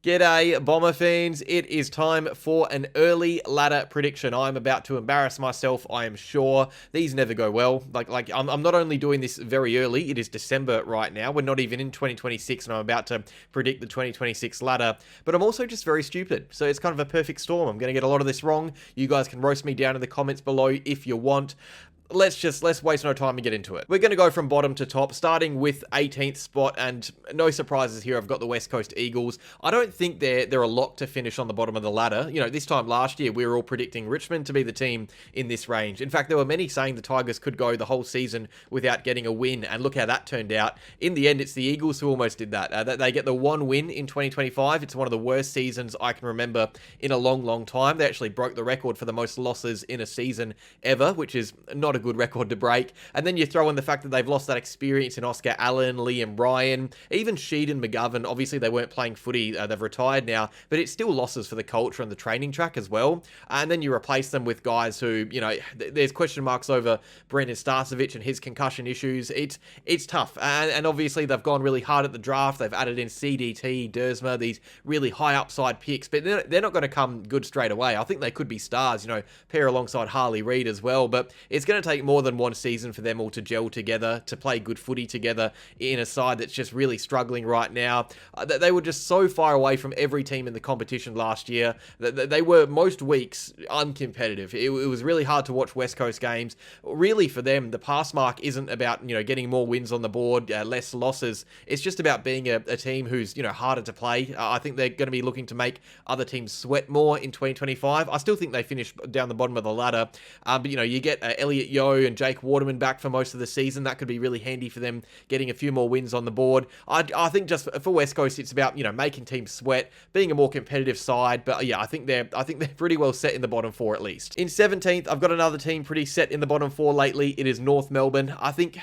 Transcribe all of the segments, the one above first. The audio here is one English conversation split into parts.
G'day, Bomber fans. It is time for an early ladder prediction. I'm about to embarrass myself, I am sure. These never go well. I'm not only doing this very early, it is December right now. We're not even in 2026 and I'm about to predict the 2026 ladder, but I'm also just very stupid. So it's kind of a perfect storm. I'm going to get a lot of this wrong. You guys can roast me down in the comments below if you want. Let's waste no time and get into it. We're going to go from bottom to top, starting with 18th spot, and no surprises here. I've got the West Coast Eagles. I don't think they're a lock to finish on the bottom of the ladder. You know, this time last year, we were all predicting Richmond to be the team in this range. In fact, there were many saying the Tigers could go the whole season without getting a win, and look how that turned out. In the end, it's the Eagles who almost did that. They get the one win in 2025. It's one of the worst seasons I can remember in a long, long time. They actually broke the record for the most losses in a season ever, which is not a good record to break. And then you throw in the fact that they've lost that experience in Oscar Allen, Liam Ryan, even Sheed and McGovern. Obviously, they weren't playing footy. They've retired now, but it's still losses for the culture and the training track as well. And then you replace them with guys who, you know, there's question marks over Brendan Starcevic and his concussion issues. It's tough. And obviously, they've gone really hard at the draft. They've added in CDT, Dersma, these really high upside picks, but they're not going to come good straight away. I think they could be stars, you know, pair alongside Harley Reid as well, but it's going to take more than one season for them all to gel together, to play good footy together in a side that's just really struggling right now. They were just so far away from every team in the competition last year. They were most weeks uncompetitive. It was really hard to watch West Coast games. Really, for them, the pass mark isn't about, you know, getting more wins on the board, less losses. It's just about being a team who's, you know, harder to play. I think they're going to be looking to make other teams sweat more in 2025. I still think they finish down the bottom of the ladder, but you know, you get Elliot Yeo and Jake Waterman back for most of the season. That could be really handy for them, getting a few more wins on the board. I think just for West Coast, it's about, you know, making teams sweat, being a more competitive side. But yeah, I think they're pretty well set in the bottom four at least. In 17th, I've got another team pretty set in the bottom four lately. It is North Melbourne. I think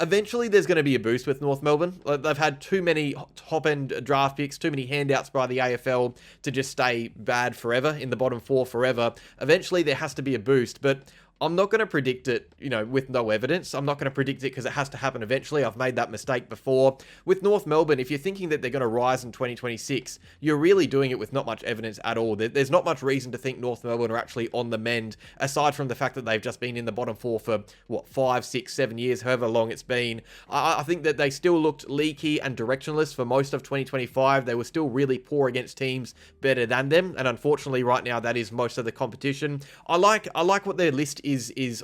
eventually there's going to be a boost with North Melbourne. They've had too many top-end draft picks, too many handouts by the AFL to just stay bad forever, in the bottom four forever. Eventually there has to be a boost, but I'm not going to predict it, you know, with no evidence. I'm not going to predict it because it has to happen eventually. I've made that mistake before. With North Melbourne, if you're thinking that they're going to rise in 2026, you're really doing it with not much evidence at all. There's not much reason to think North Melbourne are actually on the mend, aside from the fact that they've just been in the bottom four for, 5, 6, 7 years, however long it's been. I think that they still looked leaky and directionless for most of 2025. They were still really poor against teams better than them, and unfortunately right now that is most of the competition. I like what their list is,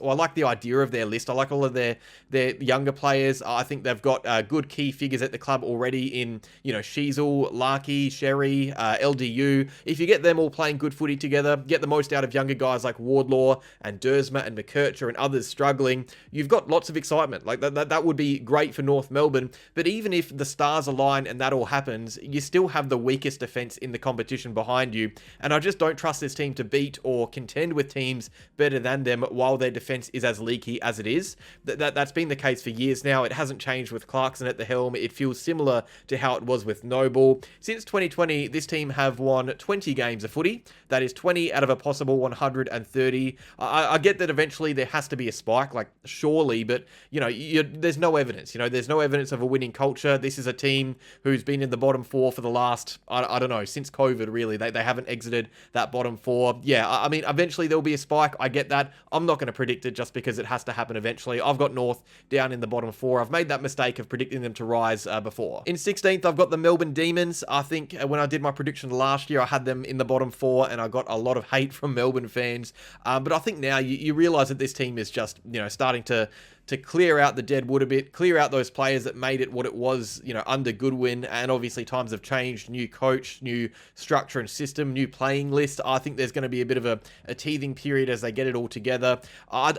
or I like the idea of their list. I like all of their younger players. I think they've got good key figures at the club already in, you know, Sheasel, Larkey, Sherry, LDU. If you get them all playing good footy together, get the most out of younger guys like Wardlaw and Dersma and McKercher and others struggling, you've got lots of excitement. Like that would be great for North Melbourne. But even if the stars align and that all happens, you still have the weakest defense in the competition behind you. And I just don't trust this team to beat or contend with teams better than them while their defense is as leaky as it is. That's been the case for years now. It hasn't changed with Clarkson at the helm. It feels similar to how it was with Noble. Since 2020, this team have won 20 games of footy. That is 20 out of a possible 130. I get that eventually there has to be a spike, like surely, but you know, there's no evidence. You know, there's no evidence of a winning culture. This is a team who's been in the bottom four for the last, I don't know, since COVID really. They haven't exited that bottom four. Yeah, I mean, eventually there'll be a spike. I get that. I'm not going to predict it just because it has to happen eventually. I've got North down in the bottom four. I've made that mistake of predicting them to rise before. In 16th, I've got the Melbourne Demons. I think when I did my prediction last year, I had them in the bottom four and I got a lot of hate from Melbourne fans. But I think now you realise that this team is just, you know, starting to clear out the dead wood a bit, clear out those players that made it what it was, you know, under Goodwin. And obviously times have changed, new coach, new structure and system, new playing list. I think there's going to be a bit of a teething period as they get it all together.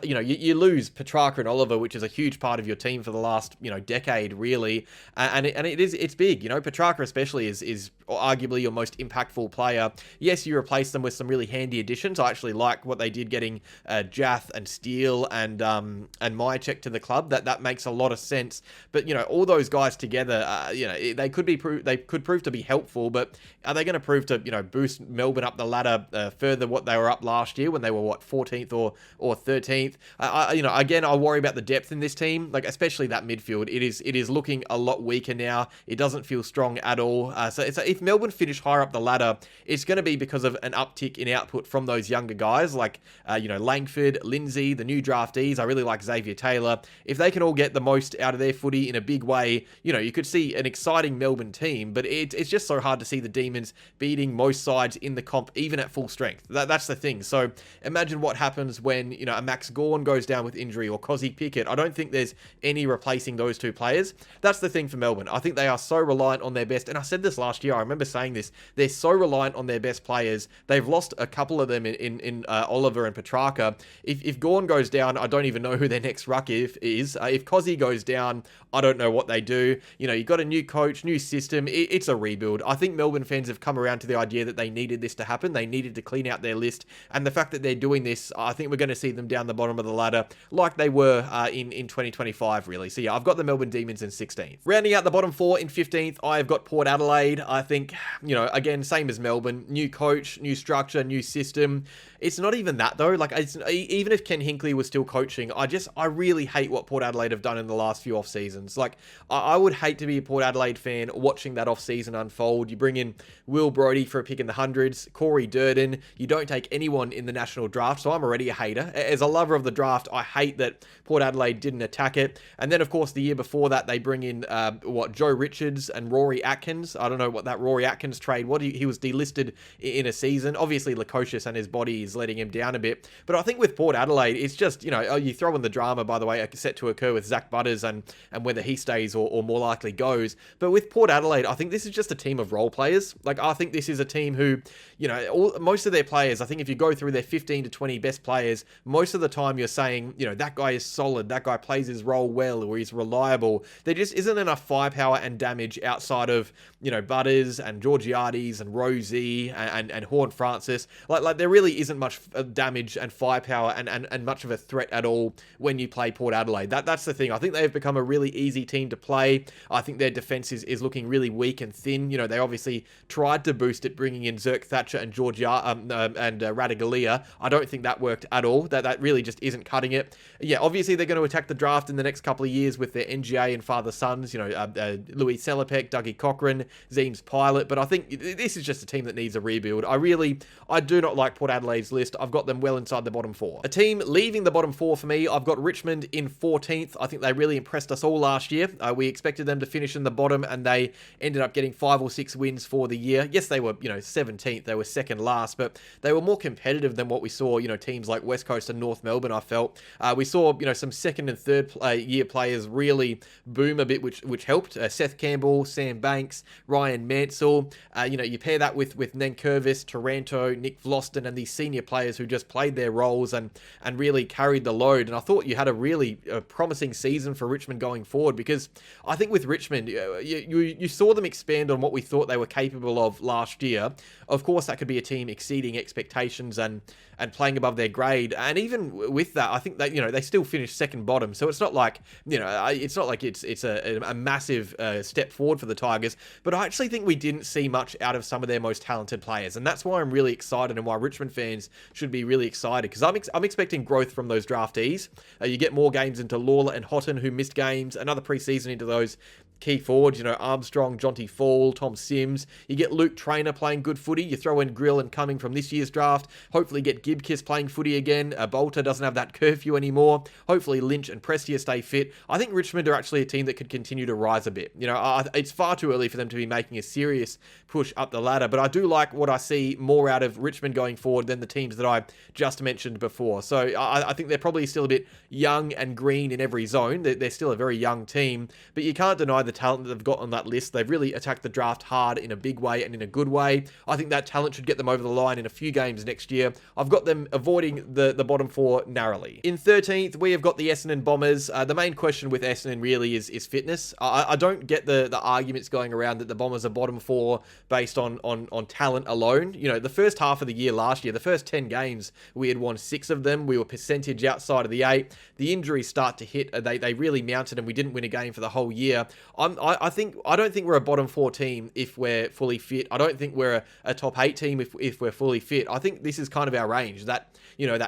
You know, you lose Petrarca and Oliver, which is a huge part of your team for the last, you know, decade really. And it's big, you know, Petrarca especially is arguably your most impactful player. Yes, you replace them with some really handy additions. I actually like what they did getting Jath and Steele and Mychek respect to the club. That makes a lot of sense. But all those guys together, they could prove to be helpful. But are they going to prove to boost Melbourne up the ladder further what they were up last year when they were 14th or 13th? Again, I worry about the depth in this team, like especially that midfield. It is looking a lot weaker now. It doesn't feel strong at all. So if Melbourne finish higher up the ladder, it's going to be because of an uptick in output from those younger guys like Langford, Lindsay, the new draftees. I really like Xavier Taylor. If they can all get the most out of their footy in a big way, you could see an exciting Melbourne team. But it's just so hard to see the Demons beating most sides in the comp, even at full strength. That's the thing. So imagine what happens when a Max Gawn goes down with injury or Cozzy Pickett. I don't think there's any replacing those two players. That's the thing for Melbourne. I think they are so reliant on their best, and I said this last year, I remember saying this, they're so reliant on their best players. They've lost a couple of them in Oliver and Petrarca. If Gawn goes down, I don't even know who their next ruck is. If Cozzy goes down, I don't know what they do. You've got a new coach, new system. It's a rebuild. I think Melbourne fans have come around to the idea that they needed this to happen. They needed to clean out their list, and the fact that they're doing this, I think we're going to see them down the bottom of the ladder like they were in 2025, really. So yeah, I've got the Melbourne Demons in 16th. Rounding out the bottom four in 15th, I've got Port Adelaide. I think, again, same as Melbourne. New coach, new structure, new system. It's not even that, though. Like, even if Ken Hinkley was still coaching, I really hate what Port Adelaide have done in the last few off-seasons. Like, I would hate to be a Port Adelaide fan watching that off-season unfold. You bring in Will Brodie for a pick in the hundreds, Corey Durden. You don't take anyone in the national draft, so I'm already a hater. As a lover of the draft, I hate that Port Adelaide didn't attack it. And then, of course, the year before that, they bring in, Joe Richards and Rory Atkins. I don't know what that Rory Atkins trade, he was delisted in a season. Obviously, Lukosius and his body is letting him down a bit. But I think with Port Adelaide, it's just, you throw in the drama, by the way, set to occur with Zach Butters and whether he stays or more likely goes. But with Port Adelaide, I think this is just a team of role players. Like, I think this is a team who, most of their players, I think if you go through their 15 to 20 best players, most of the time you're saying, that guy is solid, that guy plays his role well, or he's reliable. There just isn't enough firepower and damage outside of, Butters and Georgiades and Rosie and Horn Francis. Like there really isn't much damage and firepower and much of a threat at all when you play Port Adelaide. That's the thing. I think they've become a really easy team to play. I think their defense is looking really weak and thin. They obviously tried to boost it, bringing in Zirk Thatcher and Radigalia. I don't think that worked at all. That really just isn't cutting it. Yeah, obviously they're going to attack the draft in the next couple of years with their NGA and father sons. Louis Selipek, Dougie Cochran, Zeems Pilot. But I think this is just a team that needs a rebuild. I do not like Port Adelaide's list. I've got them well inside the bottom four. A team leaving the bottom four for me, I've got Richmond in 14th. I think they really impressed us all last year. We expected them to finish in the bottom, and they ended up getting 5 or 6 wins for the year. Yes, they were, 17th. They were second last, but they were more competitive than what we saw, teams like West Coast and North Melbourne, I felt. We saw, some second and third year players really boom a bit, which helped. Seth Campbell, Sam Banks, Ryan Mansell. You pair that with Nankervis, Taranto, Nick Vlosten, and these senior players who just played their roles and really carried the load. And I thought you had a really promising season for Richmond going forward, because I think with Richmond, you saw them expand on what we thought they were capable of last year. Of course, that could be a team exceeding expectations and playing above their grade. And even with that, I think that, they still finished second bottom. So it's not like, it's a massive step forward for the Tigers. But I actually think we didn't see much out of some of their most talented players. And that's why I'm really excited, and why Richmond fans should be really excited, because I'm expecting growth from those draftees. You get more games into Lawler and Houghton, who missed games, another preseason into those key forwards, Armstrong, Jonty Fall, Tom Sims. You get Luke Traynor playing good footy. You throw in Grill and Cumming from this year's draft. Hopefully get Gibkiss playing footy again. Bolter doesn't have that curfew anymore. Hopefully Lynch and Prestia stay fit. I think Richmond are actually a team that could continue to rise a bit. It's far too early for them to be making a serious push up the ladder, but I do like what I see more out of Richmond going forward than the teams that I just mentioned before. So I think they're probably still a bit young and green in every zone. They're still a very young team, but you can't deny the talent that they've got on that list. They've really attacked the draft hard in a big way and in a good way. I think that talent should get them over the line in a few games next year. I've got them avoiding the bottom four narrowly. In 13th, we have got the Essendon Bombers. The main question with Essendon really is fitness. I don't get the arguments going around that the Bombers are bottom four based on talent alone. You know, the first half of the year last year, the first 10 games, we had won 6 of them. We were percentage outside of the 8. The injuries start to hit. They really mounted, and we didn't win a game for the whole year. I don't think we're a bottom 4 team if we're fully fit. I don't think we're a top 8 team if we're fully fit. I think this is kind of our range, that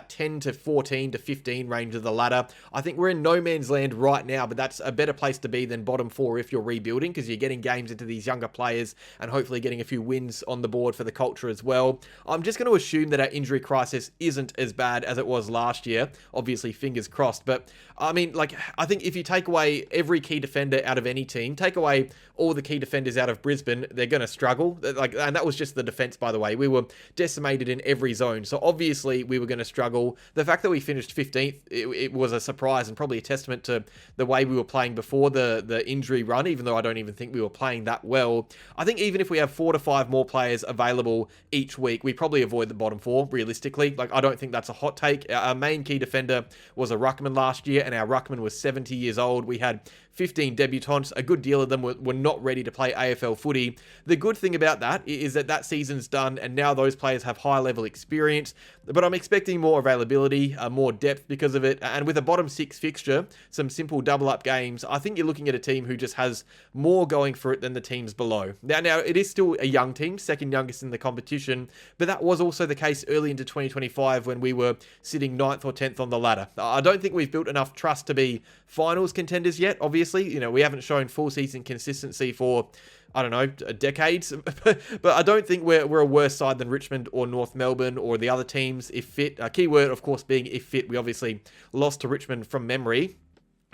10 to 14 to 15 range of the ladder. I think we're in no man's land right now, but that's a better place to be than bottom 4 if you're rebuilding, because you're getting games into these younger players and hopefully getting a few wins on the board for the culture as well. I'm just going to assume that our injury crisis isn't as bad as it was last year. Obviously, fingers crossed. But I mean, I think if you take away every key defender out of any team, take away all the key defenders out of Brisbane, they're going to struggle. And that was just the defense, by the way. We were decimated in every zone. So obviously we were going to struggle. The fact that we finished 15th, it was a surprise and probably a testament to the way we were playing before the injury run, even though I don't even think we were playing that well. I think even if we have 4 to 5 more players available each week, we probably avoid the bottom 4, realistically. I don't think that's a hot take. Our main key defender was a ruckman last year, and our ruckman was 70 years old. We had 15 debutants. A good deal of them were not ready to play AFL footy. The good thing about that is that season's done, and now those players have high level experience, but I'm expecting more availability, more depth because of it, and with a bottom 6 fixture, some simple double up games, I think you're looking at a team who just has more going for it than the teams below. Now it is still a young team, second youngest in the competition, but that was also the case early into 2025 when we were sitting 9th or 10th on the ladder. I don't think we've built enough trust to be finals contenders yet, obviously. We haven't shown full season consistency for, I don't know, decades. But I don't think we're a worse side than Richmond or North Melbourne or the other teams if fit. Keyword, of course, being if fit. We obviously lost to Richmond from memory.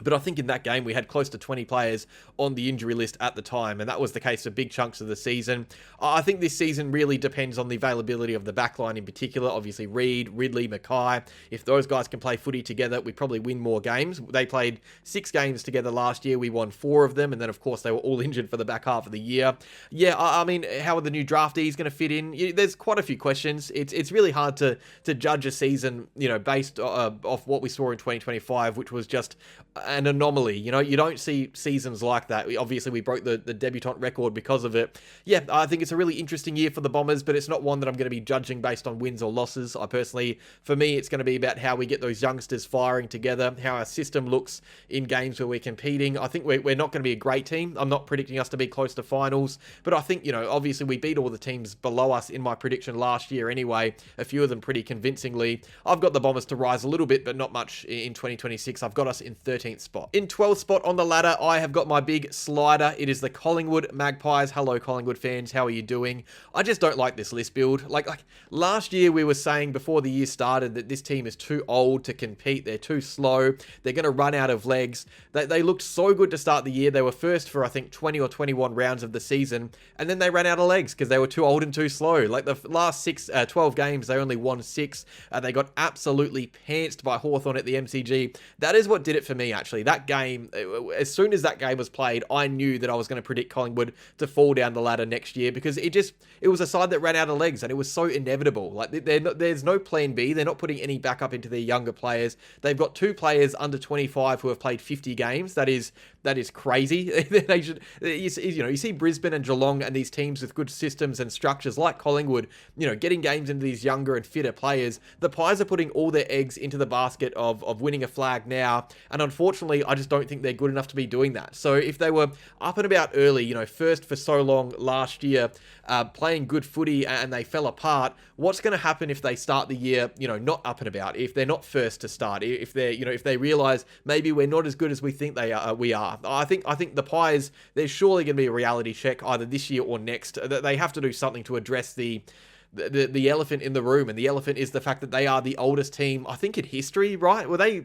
But I think in that game, we had close to 20 players on the injury list at the time, and that was the case for big chunks of the season. I think this season really depends on the availability of the backline in particular. Obviously, Reid, Ridley, Mackay. If those guys can play footy together, we probably win more games. They played 6 games together last year. We won 4 of them, and then, of course, they were all injured for the back half of the year. Yeah, I mean, how are the new draftees going to fit in? There's quite a few questions. It's really hard to judge a season, based off what we saw in 2025, which was just an anomaly. You don't see seasons like that. Obviously, we broke the debutant record because of it. Yeah, I think it's a really interesting year for the Bombers, but it's not one that I'm going to be judging based on wins or losses. For me, it's going to be about how we get those youngsters firing together, how our system looks in games where we're competing. I think we're not going to be a great team. I'm not predicting us to be close to finals, but I think, obviously we beat all the teams below us in my prediction last year anyway, a few of them pretty convincingly. I've got the Bombers to rise a little bit, but not much in 2026. I've got us in 13th spot. In 12th spot on the ladder, I have got my big slider. It is the Collingwood Magpies. Hello, Collingwood fans. How are you doing? I just don't like this list build. Like last year, we were saying before the year started that this team is too old to compete. They're too slow. They're going to run out of legs. They looked so good to start the year. They were first for, I think, 20 or 21 rounds of the season, and then they ran out of legs because they were too old and too slow. Like the last 12 games, they only won 6. They got absolutely pantsed by Hawthorn at the MCG. That is what did it for me, actually. That game, as soon as that game was played, I knew that I was going to predict Collingwood to fall down the ladder next year because it was a side that ran out of legs and it was so inevitable. Like there's no plan B. They're not putting any backup into their younger players. They've got 2 players under 25 who have played 50 games. That is crazy. They should, you see Brisbane and Geelong and these teams with good systems and structures like Collingwood, getting games into these younger and fitter players. The Pies are putting all their eggs into the basket of winning a flag now, and unfortunately, I just don't think they're good enough to be doing that. So if they were up and about early, first for so long last year, playing good footy and they fell apart, what's going to happen if they start the year, not up and about, if they're not first to start, if they realize maybe we're not as good as we think we are. I think the Pies, there's surely going to be a reality check either this year or next. They have to do something to address the elephant in the room, and the elephant is the fact that they are the oldest team, I think, in history, right? Were they,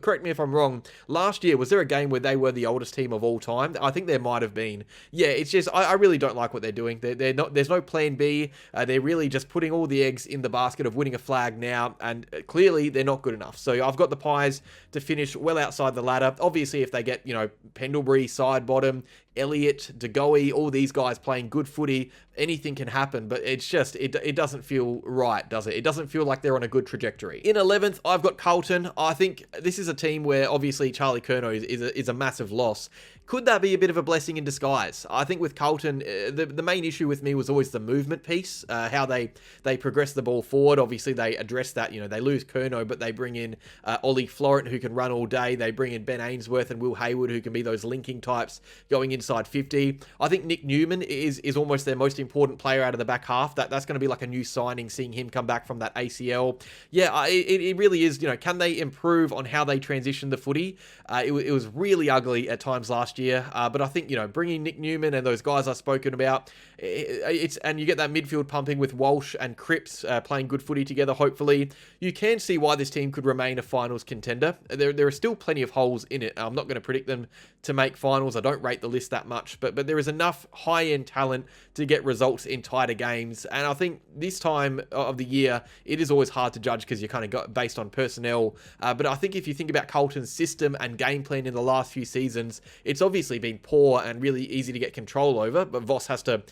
correct me if I'm wrong, last year, was there a game where they were the oldest team of all time? I think there might have been. Yeah, it's just, I really don't like what they're doing. They're not, there's no plan B. They're really just putting all the eggs in the basket of winning a flag now, and clearly they're not good enough. So I've got the Pies to finish well outside the ladder. Obviously, if they get, Pendlebury side bottom, Elliott, De Goey, all these guys playing good footy. Anything can happen, but it's just, it doesn't feel right, does it? It doesn't feel like they're on a good trajectory. In 11th, I've got Carlton. I think this is a team where obviously Charlie Curnow is a massive loss. Could that be a bit of a blessing in disguise? I think with Carlton, the main issue with me was always the movement piece, how they progress the ball forward. Obviously, they address that. They lose Curnow, but they bring in Ollie Florent, who can run all day. They bring in Ben Ainsworth and Will Hayward, who can be those linking types going inside 50. I think Nick Newman is almost their most important player out of the back half. That's going to be like a new signing, seeing him come back from that ACL. Yeah, it really is. Can they improve on how they transition the footy? It was really ugly at times last year, but I think bringing Nick Newman and those guys I've spoken about, and you get that midfield pumping with Walsh and Cripps playing good footy together. Hopefully, you can see why this team could remain a finals contender. There are still plenty of holes in it. I'm not going to predict them to make finals. I don't rate the list that much, but there is enough high-end talent to get results in tighter games. And I think this time of the year, it is always hard to judge because you kind of got based on personnel. But I think if you think about Carlton's system and game plan in the last few seasons, it's obviously been poor and really easy to get control over. But Voss has to,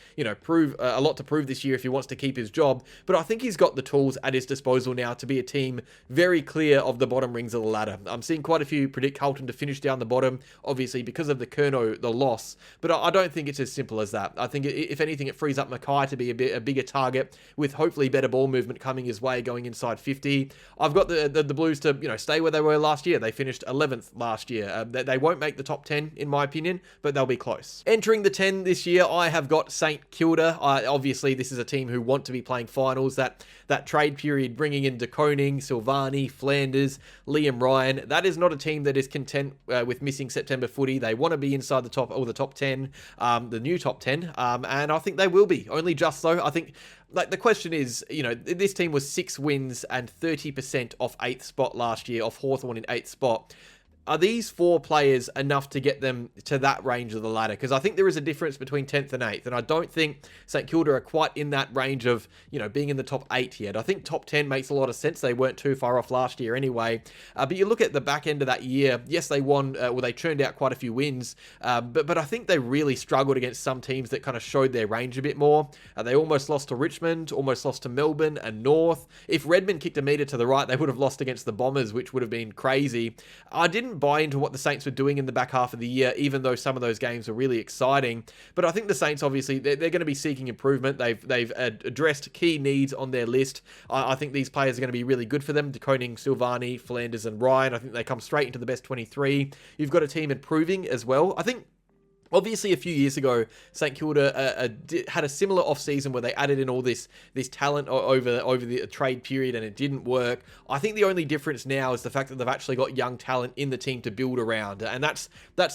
prove a lot to prove this year if he wants to keep his job. But I think he's got the tools at his disposal now to be a team very clear of the bottom rings of the ladder. I'm seeing quite a few predict Carlton to finish down the bottom, obviously because of the Curnow, the loss. But I don't think it's as simple as that. I think if anything, it frees up Mackay to be a bigger target with hopefully better ball movement coming his way going inside 50. I've got the Blues to stay where they were last year. They finished 11th last year. They won't make the top 10 in my opinion, but they'll be close. Entering the 10 this year, I have got St Kilda. Obviously, this is a team who want to be playing finals. That trade period, bringing in De Koning, Silvani, Flanders, Liam Ryan, that is not a team that is content with missing September footy. They want to be inside the top 10, the new top 10, and I think they will be. Only just so. I think the question is, this team was 6 wins and 30% off 8th spot last year, off Hawthorn in 8th spot. Are these 4 players enough to get them to that range of the ladder? Because I think there is a difference between 10th and 8th, and I don't think St Kilda are quite in that range of, being in the top 8 yet. I think top 10 makes a lot of sense. They weren't too far off last year anyway. But you look at the back end of that year, yes, they won, they churned out quite a few wins, but I think they really struggled against some teams that kind of showed their range a bit more. They almost lost to Richmond, almost lost to Melbourne and North. If Redmond kicked a metre to the right, they would have lost against the Bombers, which would have been crazy. I didn't buy into what the Saints were doing in the back half of the year, even though some of those games were really exciting. But I think the Saints, obviously, they're going to be seeking improvement. They've addressed key needs on their list. I think these players are going to be really good for them. De Koning, Silvani, Flanders and Ryan. I think they come straight into the best 23. You've got a team improving as well. I think obviously, a few years ago, St Kilda had a similar off-season where they added in all this talent over the trade period and it didn't work. I think the only difference now is the fact that they've actually got young talent in the team to build around. And that's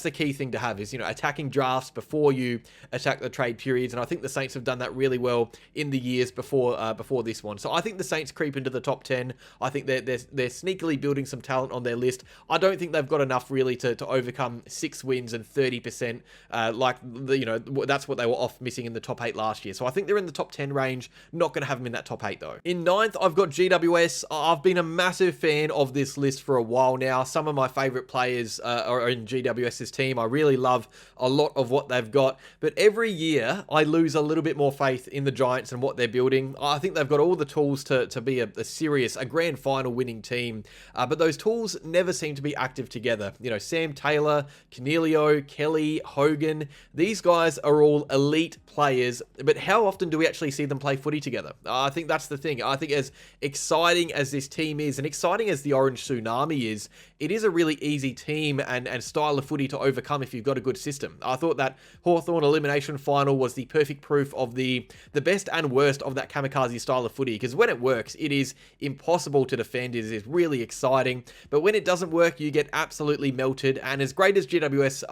the key thing to have is, attacking drafts before you attack the trade periods. And I think the Saints have done that really well in the years before this one. So I think the Saints creep into the top 10. I think they're sneakily building some talent on their list. I don't think they've got enough really to overcome 6 wins and 30%. That's what they were off missing in the top 8 last year. So I think they're in the top 10 range. Not going to have them in that top 8 though. In 9th, I've got GWS. I've been a massive fan of this list for a while now. Some of my favourite players are in GWS's team. I really love a lot of what they've got. But every year, I lose a little bit more faith in the Giants and what they're building. I think they've got all the tools to be a serious, grand final winning team. But those tools never seem to be active together. Sam Taylor, Cornelio, Kelly, Hogan, these guys are all elite players, but how often do we actually see them play footy together? I think that's the thing. I think as exciting as this team is, and exciting as the Orange Tsunami is, it is a really easy team and style of footy to overcome if you've got a good system. I thought that Hawthorn elimination final was the perfect proof of the best and worst of that kamikaze style of footy, because when it works, it is impossible to defend. It is really exciting, but when it doesn't work, you get absolutely melted. And as great as GWS,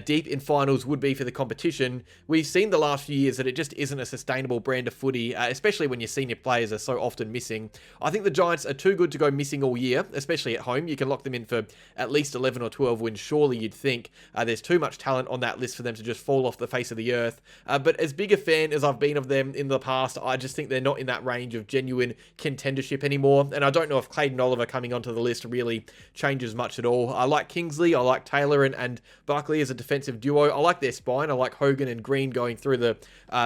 deep in finals would be for the competition, we've seen the last few years that it just isn't a sustainable brand of footy, especially when your senior players are so often missing. I think the Giants are too good to go missing all year, especially at home. You can lock them in for at least 11 or 12 wins, surely you'd think. There's too much talent on that list for them to just fall off the face of the earth. But as big a fan as I've been of them in the past, I just think they're not in that range of genuine contendership anymore. And I don't know if Clayton Oliver coming onto the list really changes much at all. I like Kingsley, I like Taylor and Barkley as a defensive defensive duo. I like their spine. I like Hogan and Green going through the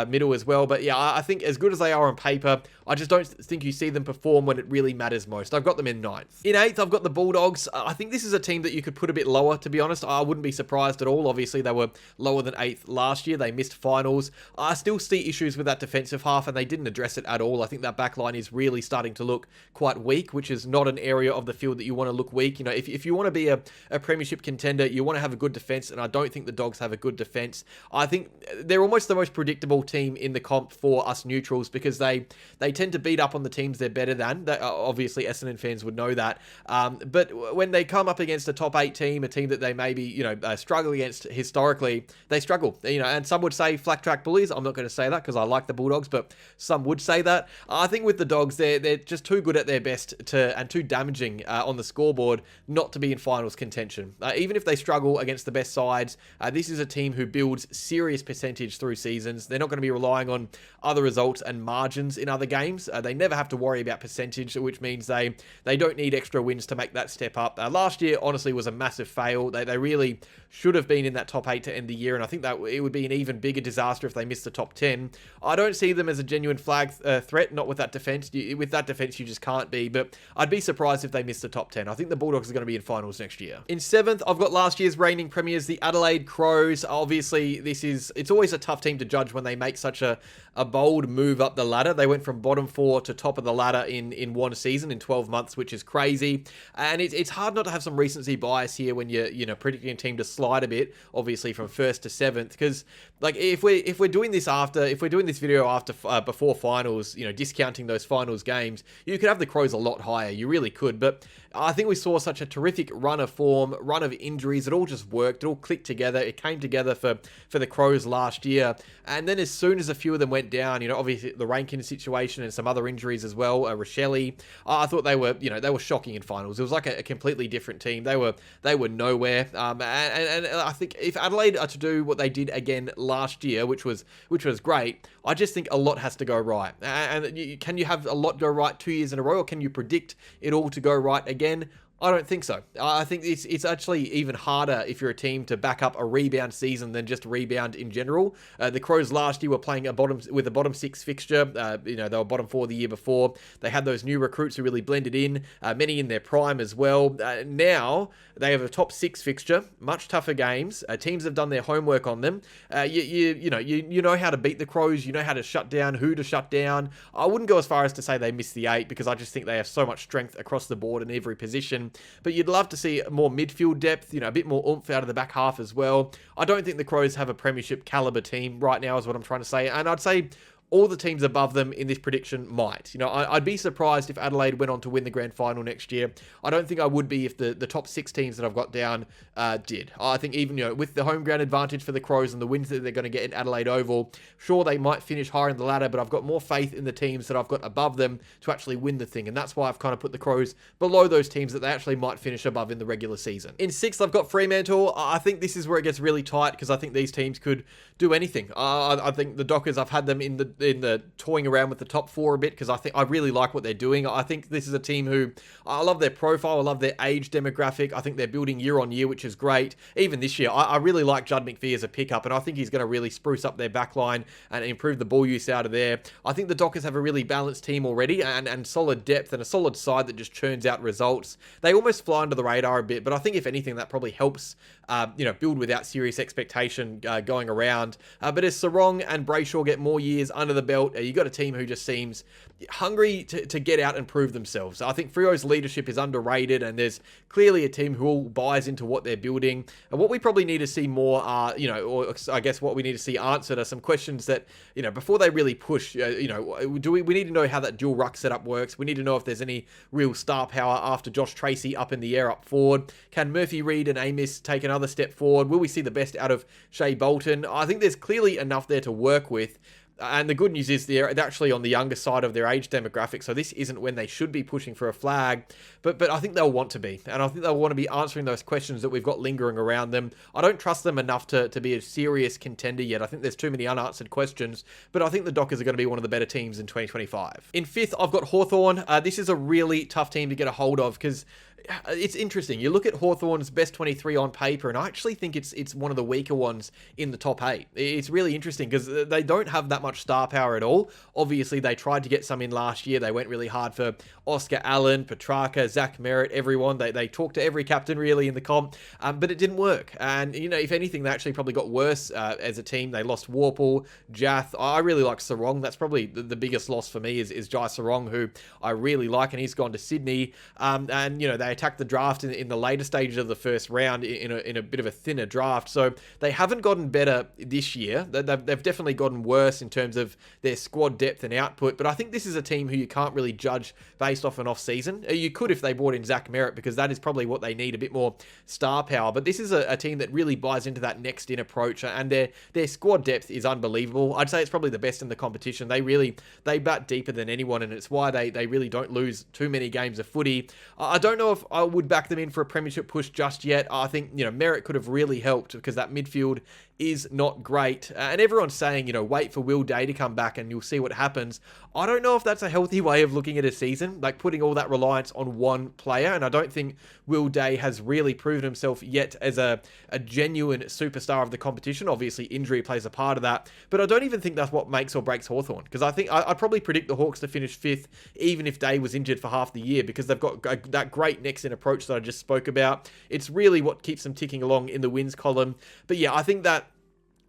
middle as well. But yeah, I think as good as they are on paper, I just don't think you see them perform when it really matters most. I've got them in 9th. In 8th, I've got the Bulldogs. I think this is a team that you could put a bit lower, to be honest. I wouldn't be surprised at all. Obviously, they were lower than 8th last year. They missed finals. I still see issues with that defensive half, and they didn't address it at all. I think that back line is really starting to look quite weak, which is not an area of the field that you want to look weak. You know, if you want to be a premiership contender, you want to have a good defense, and I don't think the Dogs have a good defense. I think they're almost the most predictable team in the comp for us neutrals, because they tend to beat up on the teams they're better than. Obviously, Essendon fans would know that. But when they come up against a top 8 team, a team that they maybe, struggle against historically, they struggle. And some would say flat track bullies. I'm not going to say that because I like the Bulldogs, but some would say that. I think with the Dogs, they're just too good at their best and too damaging on the scoreboard not to be in finals contention. Even if they struggle against the best sides, this is a team who builds serious percentage through seasons. They're not going to be relying on other results and margins in other games. They never have to worry about percentage, which means they don't need extra wins to make that step up. Last year, honestly, was a massive fail. They really should have been in that top 8 to end the year, and I think that it would be an even bigger disaster if they missed the top 10. I don't see them as a genuine flag threat, not with that defense. With that defense, you just can't be, but I'd be surprised if they missed the top 10. I think the Bulldogs are going to be in finals next year. In 7th, I've got last year's reigning premiers, the Adelaide Crows. Obviously, it's always a tough team to judge when they make such a bold move up the ladder. They went from bottom 4 to top of the ladder in one season, in 12 months, which is crazy. And it's hard not to have some recency bias here when you're predicting a team to slide a bit, obviously from 1st to 7th, because like if we're doing this video after before finals, discounting those finals games, you could have the Crows a lot higher. You really could, but I think we saw such a terrific run of form, run of injuries. It all just worked. It all clicked together. It came together for the Crows last year. And then as soon as a few of them went down, obviously the Rankin situation and some other injuries as well, Rochelle, I thought they were shocking in finals. It was like a completely different team. They were nowhere. And I think if Adelaide are to do what they did again last year, which was great, I just think a lot has to go right. And can you have a lot go right 2 years in a row, or can you predict it all to go right again? I don't think so. I think it's actually even harder if you're a team to back up a rebound season than just rebound in general. The Crows last year were playing with a bottom 6 fixture. They were bottom 4 the year before. They had those new recruits who really blended in, many in their prime as well. Now they have a top 6 fixture, much tougher games. Teams have done their homework on them. You know how to beat the Crows. You know how to shut down, who to shut down. I wouldn't go as far as to say they missed the 8, because I just think they have so much strength across the board in every position. But you'd love to see more midfield depth, a bit more oomph out of the back half as well. I don't think the Crows have a premiership caliber team right now, is what I'm trying to say. And I'd say all the teams above them in this prediction might. I'd be surprised if Adelaide went on to win the grand final next year. I don't think I would be if the top 6 teams that I've got down did. I think even, with the home ground advantage for the Crows and the wins that they're going to get in Adelaide Oval, sure, they might finish higher in the ladder, but I've got more faith in the teams that I've got above them to actually win the thing. And that's why I've kind of put the Crows below those teams that they actually might finish above in the regular season. In 6th, I've got Fremantle. I think this is where it gets really tight, because I think these teams could do anything. I think the Dockers, I've had them in the toying around with the top 4 a bit, because I really like what they're doing. I think this is a team who, I love their profile, I love their age demographic. I think they're building year on year, which is great. Even this year, I really like Judd McPhee as a pickup, and I think he's going to really spruce up their backline and improve the ball use out of there. I think the Dockers have a really balanced team already, and solid depth, and a solid side that just churns out results. They almost fly under the radar a bit, but I think if anything, that probably helps build without serious expectation going around. But as Sarong and Brayshaw get more years under the belt, you got a team who just seems hungry to get out and prove themselves. I think Frio's leadership is underrated, and there's clearly a team who all buys into what they're building. And what we probably need to see more are, or I guess what we need to see answered are some questions that, before they really push, we need to know how that dual ruck setup works. We need to know if there's any real star power after Josh Tracy up in the air up forward. Can Murphy Reid and Amos take another step forward? Will we see the best out of Shea Bolton? I think there's clearly enough there to work with. And the good news is they're actually on the younger side of their age demographic, so this isn't when they should be pushing for a flag, but I think they'll want to be, and I think they'll want to be answering those questions that we've got lingering around them. I don't trust them enough to be a serious contender yet. I think there's too many unanswered questions, but I think the Dockers are going to be one of the better teams in 2025. In 5th, I've got Hawthorn. This is a really tough team to get a hold of, because It's interesting. You look at Hawthorn's best 23 on paper, and I actually think it's one of the weaker ones in the top 8. It's really interesting because they don't have that much star power at all. Obviously, they tried to get some in last year. They went really hard for Oscar Allen, Petrarca, Zach Merritt, everyone. They talked to every captain really in the comp, but it didn't work. And, if anything, they actually probably got worse as a team. They lost Warple, Jath. I really like Sarong. That's probably the biggest loss for me is Jai Sarong, who I really like, and he's gone to Sydney. And they attacked the draft in the later stages of the first round in a bit of a thinner draft. So they haven't gotten better this year. They've definitely gotten worse in terms of their squad depth and output. But I think this is a team who you can't really judge based off an off season. You could if they brought in Zach Merritt, because that is probably what they need, a bit more star power. But this is a team that really buys into that next in approach, and their squad depth is unbelievable. I'd say it's probably the best in the competition. They bat deeper than anyone, and it's why they really don't lose too many games of footy. I don't know if I would back them in for a premiership push just yet. I think, Merritt could have really helped, because that midfield is not great. And everyone's saying, wait for Will Day to come back and you'll see what happens. I don't know if that's a healthy way of looking at a season, like putting all that reliance on one player. And I don't think Will Day has really proven himself yet as a genuine superstar of the competition. Obviously, injury plays a part of that. But I don't even think that's what makes or breaks Hawthorn, because I think I'd probably predict the Hawks to finish 5th, even if Day was injured for half the year, because they've got that great next in approach that I just spoke about. It's really what keeps them ticking along in the wins column. But yeah, I think that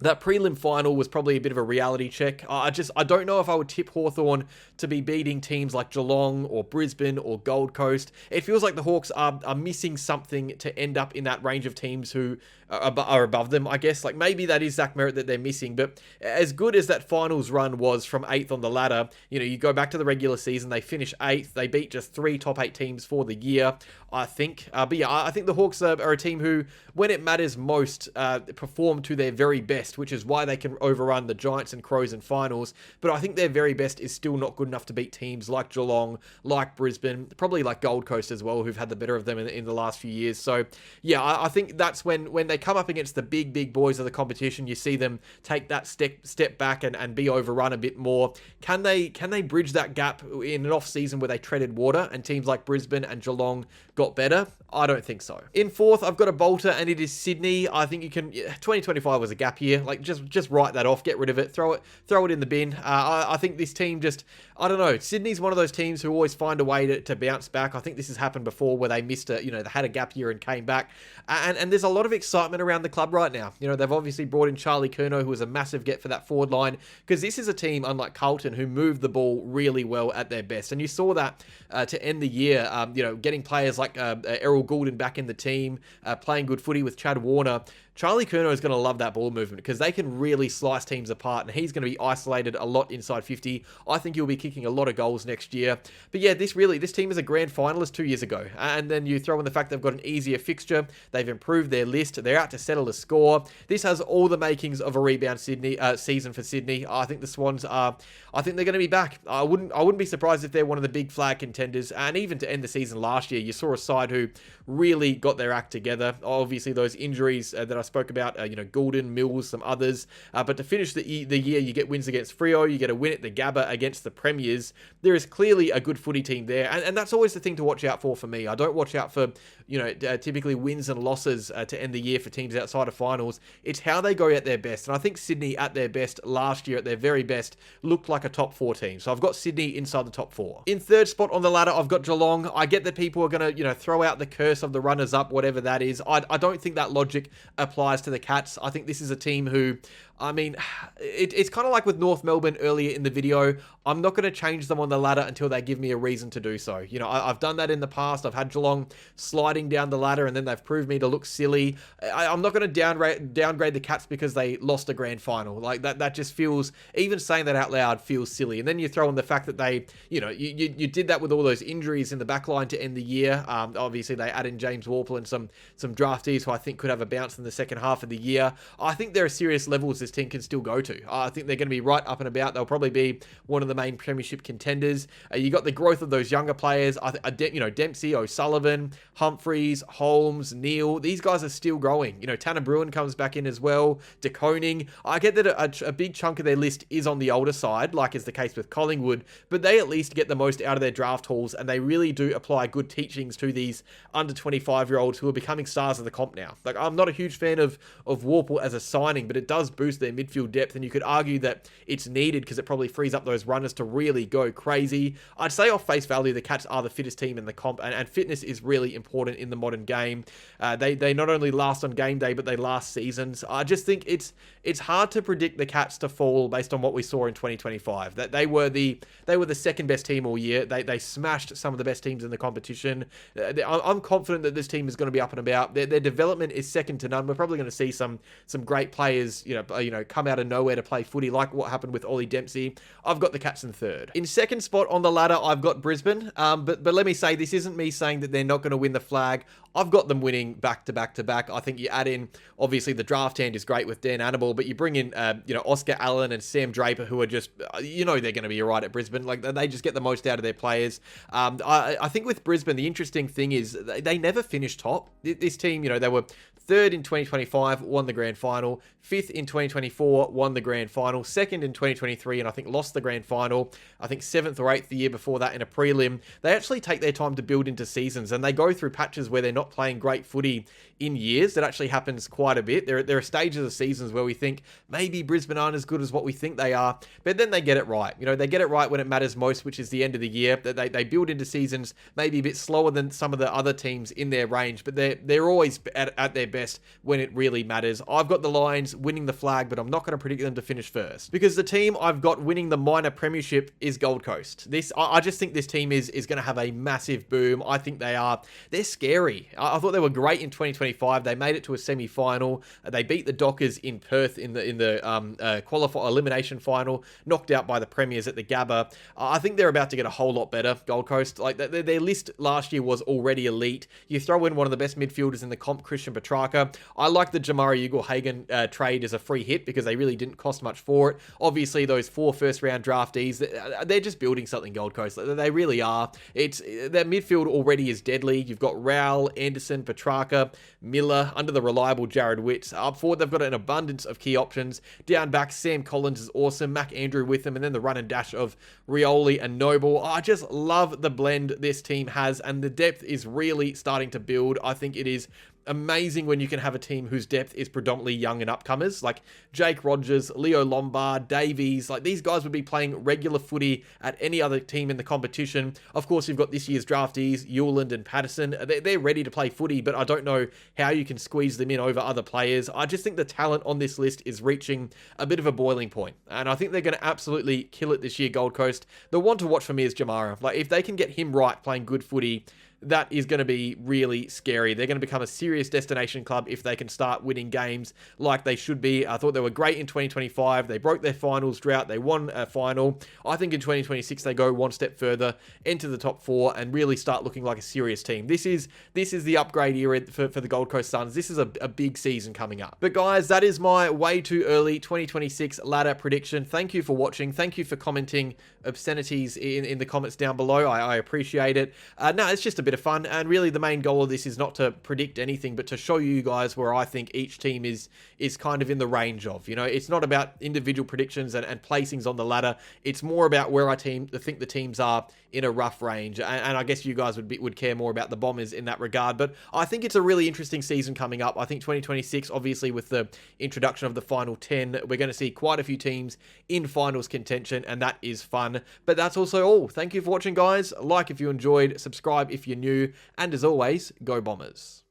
prelim final was probably a bit of a reality check. I don't know if I would tip Hawthorn to be beating teams like Geelong or Brisbane or Gold Coast. It feels like the Hawks are missing something to end up in that range of teams who are above them, I guess. Like, maybe that is Zach Merritt that they're missing, but as good as that finals run was from 8th on the ladder, you go back to the regular season, they finish 8th, they beat just 3 top 8 teams for the year, I think. But yeah, I think the Hawks are a team who, when it matters most, perform to their very best, which is why they can overrun the Giants and Crows in finals. But I think their very best is still not good enough to beat teams like Geelong, like Brisbane, probably like Gold Coast as well, who've had the better of them in the last few years. So yeah, I think that's when they come up against the big boys of the competition, you see them take that step back and be overrun a bit more. Can they bridge that gap in an off season where they treaded water and teams like Brisbane and Geelong got better? I don't think so. In 4th, I've got a bolter, and it is Sydney. I think you can. 2025 was a gap year. Like, just write that off, get rid of it, throw it in the bin. I think this team I don't know. Sydney's one of those teams who always find a way to bounce back. I think this has happened before where they missed they had a gap year and came back. And there's a lot of excitement around the club right now. They've obviously brought in Charlie Curnow, who was a massive get for that forward line, because this is a team, unlike Carlton, who moved the ball really well at their best. And you saw that to end the year, getting players like Errol Goulden back in the team, playing good footy with Chad Warner. Charlie Curnow is going to love that ball movement, because they can really slice teams apart, and he's going to be isolated a lot inside 50. I think he'll be kicking a lot of goals next year. But yeah, this team is a grand finalist 2 years ago. And then you throw in the fact they've got an easier fixture. They've improved their list. They're out to settle a score. This has all the makings of a rebound season for Sydney. I think the Swans I think they're going to be back. I wouldn't be surprised if they're one of the big flag contenders. And even to end the season last year, you saw a side who really got their act together. Obviously, those injuries that I spoke about, Goulden, Mills, some others. But to finish the year, you get wins against Freo, you get a win at the Gabba against the Premiers. There is clearly a good footy team there, and that's always the thing to watch out for me. I don't watch out for typically wins and losses to end the year for teams outside of finals. It's how they go at their best, and I think Sydney at their best last year, at their very best, looked like a top 4 team. So I've got Sydney inside the top 4. In 3rd spot on the ladder, I've got Geelong. I get that people are going to throw out the curse of the runners up, whatever that is. I don't think that logic applies to the Cats. I think this is a team who, it's kind of like with North Melbourne earlier in the video. I'm not going to change them on the ladder until they give me a reason to do so. I've done that in the past. I've had Geelong sliding down the ladder, and then they've proved me to look silly. I'm not going to downgrade the Cats because they lost a grand final. Like, that just feels, even saying that out loud feels silly. And then you throw in the fact that they, you did that with all those injuries in the back line to end the year. Obviously, they add in James Warple and some draftees who I think could have a bounce in the second half of the year, I think there are serious levels this team can still go to. I think they're going to be right up and about. They'll probably be one of the main premiership contenders. You got the growth of those younger players. Dempsey, O'Sullivan, Humphreys, Holmes, Neal. These guys are still growing. Tanner Bruin comes back in as well. De Koning. I get that a big chunk of their list is on the older side, like is the case with Collingwood, but they at least get the most out of their draft hauls, and they really do apply good teachings to these under 25-year-olds who are becoming stars of the comp now. Like, I'm not a huge fan of Warple as a signing, but it does boost their midfield depth, and you could argue that it's needed because it probably frees up those runners to really go crazy. I'd say off face value, the Cats are the fittest team in the comp, and fitness is really important in the modern game. They not only last on game day, but they last seasons. I just think it's hard to predict the Cats to fall based on what we saw in 2025. That they were the second best team all year. They smashed some of the best teams in the competition. I'm confident that this team is going to be up and about. Their development is second to none. We're probably going to see some great players, come out of nowhere to play footy, like what happened with Ollie Dempsey. I've got the Cats in third. In second spot on the ladder, I've got Brisbane. But let me say, this isn't me saying that they're not going to win the flag. I've got them winning back to back to back. I think you add in, obviously, the draft hand is great with Dan Annable, but you bring in, Oscar Allen and Sam Draper, who are just, they're going to be all right at Brisbane. Like, they just get the most out of their players. I think with Brisbane, the interesting thing is they never finish top. This team, they were third in 2025, won the grand final. Fifth in 2024, won the grand final. Second in 2023, and I think lost the grand final. I think seventh or eighth the year before that in a prelim. They actually take their time to build into seasons, and they go through patches where they're not playing great footy in years. That actually happens quite a bit. There are stages of seasons where we think maybe Brisbane aren't as good as what we think they are, but then they get it right. They get it right when it matters most, which is the end of the year. They build into seasons maybe a bit slower than some of the other teams in their range, but they're always at their best when it really matters. I've got the Lions winning the flag, but I'm not going to predict them to finish first, because the team I've got winning the minor premiership is Gold Coast. I just think this team is going to have a massive boom. I think they're scary. I thought they were great in 2025. They made it to a semi-final. They beat the Dockers in Perth in the elimination final, knocked out by the Premiers at the Gabba. I think they're about to get a whole lot better, Gold Coast. Like, their list last year was already elite. You throw in one of the best midfielders in the comp, Christian Petrarca. I like the Jamari Ugle-Hagan trade as a free hit because they really didn't cost much for it. Obviously, those 4 first-round draftees, they're just building something, Gold Coast. They really are. Their midfield already is deadly. You've got Rowell, Anderson, Petrarca, Miller, under the reliable Jared Witt. Up forward, they've got an abundance of key options. Down back, Sam Collins is awesome. Mac Andrew with them, and then the run and dash of Rioli and Noble. I just love the blend this team has, and the depth is really starting to build. I think it is amazing when you can have a team whose depth is predominantly young and upcomers, like Jake Rogers, Leo Lombard, Davies. Like, these guys would be playing regular footy at any other team in the competition. Of course, you've got this year's draftees, Hewland and Patterson. They're ready to play footy, but I don't know how you can squeeze them in over other players. I just think the talent on this list is reaching a bit of a boiling point, and I think they're going to absolutely kill it this year, Gold Coast. The one to watch for me is Jamara. Like, if they can get him right playing good footy, that is going to be really scary. They're going to become a serious destination club if they can start winning games like they should be. I thought they were great in 2025. They broke their finals drought. They won a final. I think in 2026 they go one step further, enter the top 4, and really start looking like a serious team. This is the upgrade era for the Gold Coast Suns. This is a big season coming up. But guys, that is my way too early 2026 ladder prediction. Thank you for watching. Thank you for commenting obscenities in the comments down below. I appreciate it. No, it's just a bit of fun, and really the main goal of this is not to predict anything, but to show you guys where I think each team is kind of in the range of. It's not about individual predictions and placings on the ladder. It's more about where I think the teams are in a rough range, and I guess you guys would care more about the Bombers in that regard. But I think it's a really interesting season coming up. I think 2026, obviously with the introduction of the final 10, we're going to see quite a few teams in finals contention, and that is fun. But that's also all. Thank you for watching, guys. Like if you enjoyed, subscribe if you're new, and as always, go Bombers.